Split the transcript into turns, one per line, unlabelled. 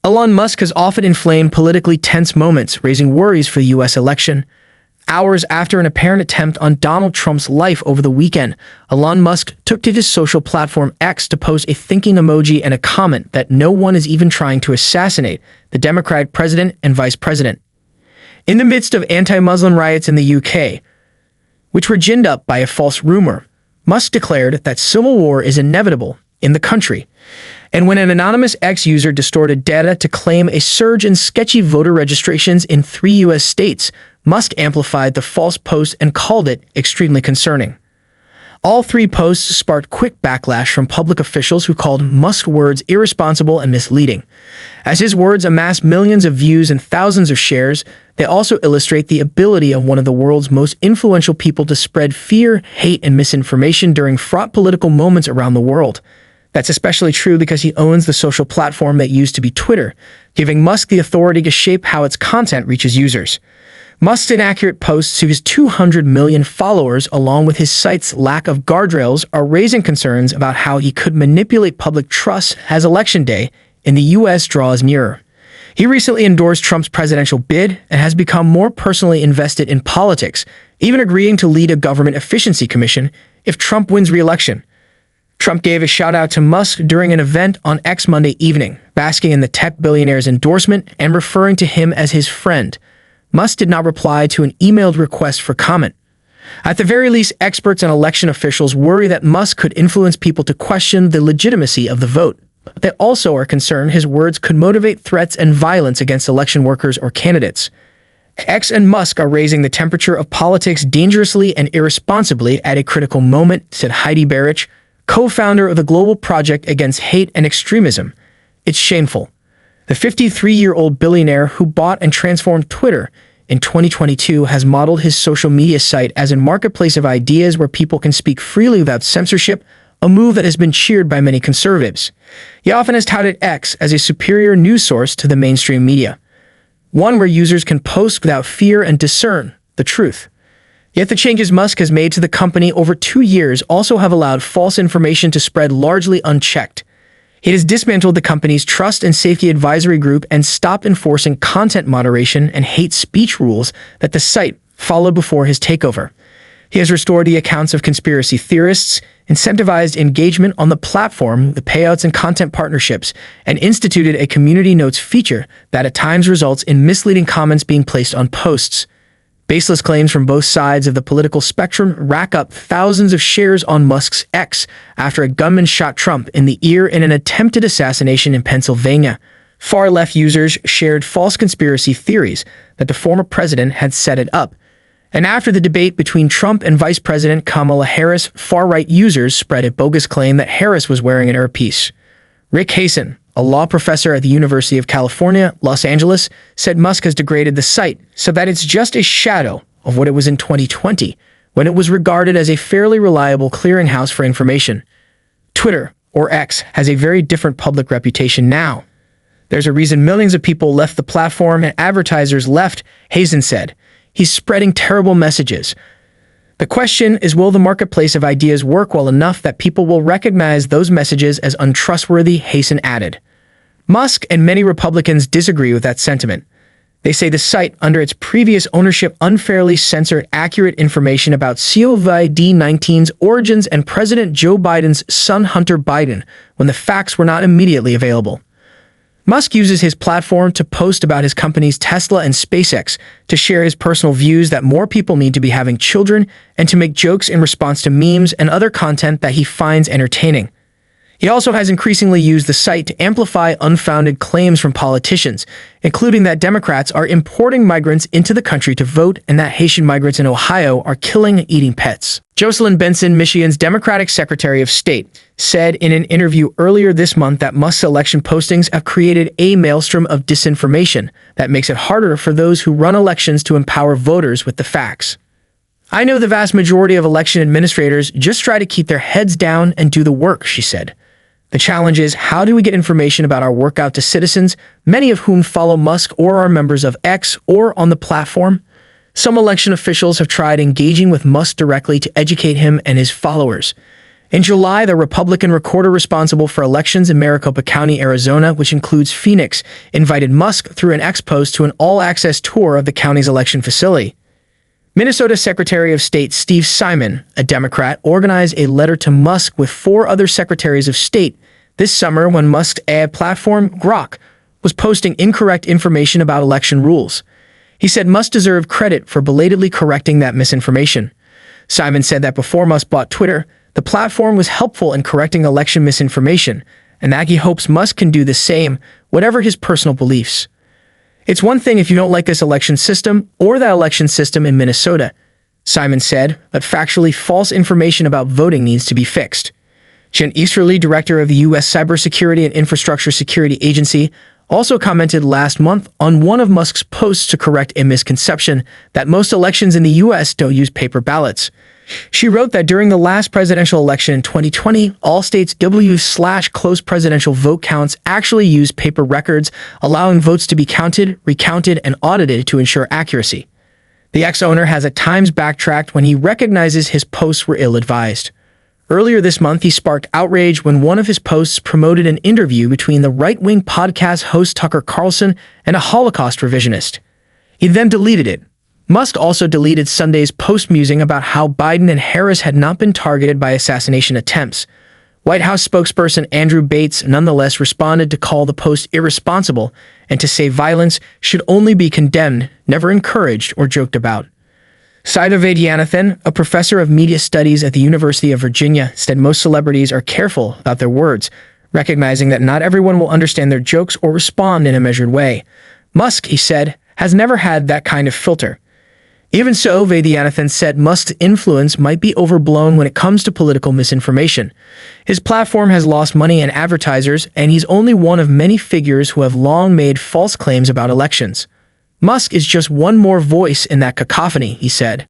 Elon Musk has often inflamed politically tense moments, raising worries for the U.S. election. Hours after an apparent attempt on Donald Trump's life over the weekend, Elon Musk took to his social platform X to post a thinking emoji and a comment that no one is even trying to assassinate the Democratic president and vice president. In the midst of anti-Muslim riots in the UK, which were ginned up by a false rumor, Musk declared that civil war is inevitable in the country. And when an anonymous X user distorted data to claim a surge in sketchy voter registrations in 3 U.S. states, Musk amplified the false post and called it extremely concerning. All 3 posts sparked quick backlash from public officials who called Musk's words irresponsible and misleading. As his words amass millions of views and thousands of shares, they also illustrate the ability of one of the world's most influential people to spread fear, hate, and misinformation during fraught political moments around the world. That's especially true because he owns the social platform that used to be Twitter, giving Musk the authority to shape how its content reaches users. Musk's inaccurate posts to his 200 million followers, along with his site's lack of guardrails, are raising concerns about how he could manipulate public trust as Election Day in the U.S. draws nearer. He recently endorsed Trump's presidential bid and has become more personally invested in politics, even agreeing to lead a government efficiency commission if Trump wins re-election. Trump gave a shout-out to Musk during an event on X Monday evening, basking in the tech billionaire's endorsement and referring to him as his friend. Musk did not reply to an emailed request for comment. At the very least, experts and election officials worry that Musk could influence people to question the legitimacy of the vote. But they also are concerned his words could motivate threats and violence against election workers or candidates. X and Musk are raising the temperature of politics dangerously and irresponsibly at a critical moment, said Heidi Barrich, co-founder of the Global Project Against Hate and Extremism. It's shameful. The 53-year-old billionaire who bought and transformed Twitter in 2022 has modeled his social media site as a marketplace of ideas where people can speak freely without censorship, a move that has been cheered by many conservatives. He often has touted X as a superior news source to the mainstream media, one where users can post without fear and discern the truth. Yet the changes Musk has made to the company over 2 years also have allowed false information to spread largely unchecked. It has dismantled the company's trust and safety advisory group and stopped enforcing content moderation and hate speech rules that the site followed before his takeover. He has restored the accounts of conspiracy theorists, incentivized engagement on the platform, the payouts and content partnerships, and instituted a community notes feature that at times results in misleading comments being placed on posts. Baseless claims from both sides of the political spectrum rack up thousands of shares on Musk's X after a gunman shot Trump in the ear in an attempted assassination in Pennsylvania. Far-left users shared false conspiracy theories that the former president had set it up. And after the debate between Trump and Vice President Kamala Harris, far-right users spread a bogus claim that Harris was wearing an earpiece. Rick Hasen, a law professor at the University of California, Los Angeles, said Musk has degraded the site so that it's just a shadow of what it was in 2020, when it was regarded as a fairly reliable clearinghouse for information. Twitter, or X, has a very different public reputation now. There's a reason millions of people left the platform and advertisers left, Hazen said. He's spreading terrible messages. The question is, will the marketplace of ideas work well enough that people will recognize those messages as untrustworthy, Hasen added. Musk and many Republicans disagree with that sentiment. They say the site, under its previous ownership, unfairly censored accurate information about COVID-19's origins and President Joe Biden's son Hunter Biden when the facts were not immediately available. Musk uses his platform to post about his companies Tesla and SpaceX, to share his personal views that more people need to be having children, and to make jokes in response to memes and other content that he finds entertaining. He also has increasingly used the site to amplify unfounded claims from politicians, including that Democrats are importing migrants into the country to vote and that Haitian migrants in Ohio are killing and eating pets. Jocelyn Benson, Michigan's Democratic Secretary of State, said in an interview earlier this month that Musk's election postings have created a maelstrom of disinformation that makes it harder for those who run elections to empower voters with the facts. I know the vast majority of election administrators just try to keep their heads down and do the work, she said. The challenge is, how do we get information about our work out to citizens, many of whom follow Musk or are members of X or on the platform? Some election officials have tried engaging with Musk directly to educate him and his followers. In July, the Republican recorder responsible for elections in Maricopa County, Arizona, which includes Phoenix, invited Musk through an X post to an all-access tour of the county's election facility. Minnesota Secretary of State Steve Simon, a Democrat, organized a letter to Musk with 4 other secretaries of state this summer when Musk's AI platform, Grok, was posting incorrect information about election rules. He said Musk deserved credit for belatedly correcting that misinformation. Simon said that before Musk bought Twitter, the platform was helpful in correcting election misinformation, and that he hopes Musk can do the same, whatever his personal beliefs. It's one thing if you don't like this election system or that election system in Minnesota, Simon said, but factually false information about voting needs to be fixed. Jen Easterly, director of the U.S. Cybersecurity and Infrastructure Security Agency, also commented last month on one of Musk's posts to correct a misconception that most elections in the U.S. don't use paper ballots. She wrote that during the last presidential election in 2020, all states W/close presidential vote counts actually used paper records, allowing votes to be counted, recounted, and audited to ensure accuracy. The ex-owner has at times backtracked when he recognizes his posts were ill-advised. Earlier this month, he sparked outrage when one of his posts promoted an interview between the right-wing podcast host Tucker Carlson and a Holocaust revisionist. He then deleted it. Musk also deleted Sunday's post musing about how Biden and Harris had not been targeted by assassination attempts. White House spokesperson Andrew Bates nonetheless responded to call the post irresponsible and to say violence should only be condemned, never encouraged or joked about. Saida Vaidyanathan, a professor of media studies at the University of Virginia, said most celebrities are careful about their words, recognizing that not everyone will understand their jokes or respond in a measured way. Musk, he said, has never had that kind of filter. Even so, Vaidyanathan said Musk's influence might be overblown when it comes to political misinformation. His platform has lost money and advertisers, and he's only one of many figures who have long made false claims about elections. Musk is just one more voice in that cacophony, he said.